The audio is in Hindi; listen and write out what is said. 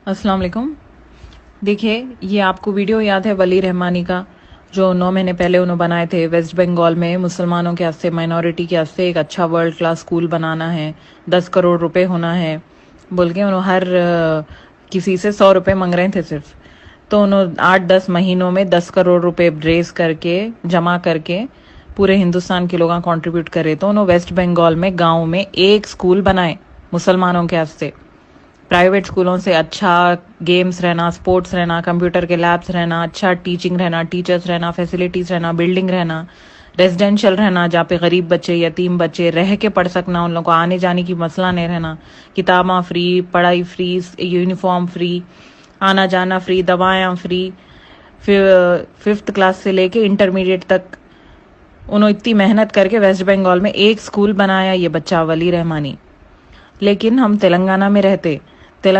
अस्सलाम वालेकुम। देखिए, ये आपको वीडियो याद है वली रहमानी का, जो 9 महीने पहले उन्होंने बनाए थे। वेस्ट बंगाल में मुसलमानों के वास्ते, माइनॉरिटी के वास्ते एक अच्छा वर्ल्ड क्लास स्कूल बनाना है, 10 करोड़ रुपए होना है बोल के उन्होंने हर किसी से 100 रुपए मांग रहे थे सिर्फ। तो उन्होंने 8-10 महीनों में 10 करोड़ रुपए रेज करके, जमा करके पूरे हिंदुस्तान के लोग कंट्रीब्यूट करे, तो उन्होंने वेस्ट बंगाल में गांव में एक स्कूल बनाए मुसलमानों के वास्ते। प्राइवेट स्कूलों से अच्छा गेम्स रहना, स्पोर्ट्स रहना, कंप्यूटर के लैब्स रहना, अच्छा टीचिंग रहना, टीचर्स रहना, फैसिलिटीज रहना, बिल्डिंग रहना, रेजिडेंशियल रहना जहाँ पे गरीब बच्चे, यतीम बच्चे रह के पढ़ सकना, उन लोगों को आने जाने की मसला नहीं रहना, किताबें फ्री, पढ़ाई फ्री, यूनिफॉर्म फ्री, आना जाना फ्री, दवाएं फ्री। फिर 5th क्लास से लेके इंटरमीडिएट तक उन्होंने इतनी मेहनत करके वेस्ट बंगाल में एक स्कूल बनाया, ये बच्चा वली रहमानी। लेकिन हम तेलंगाना में रहते,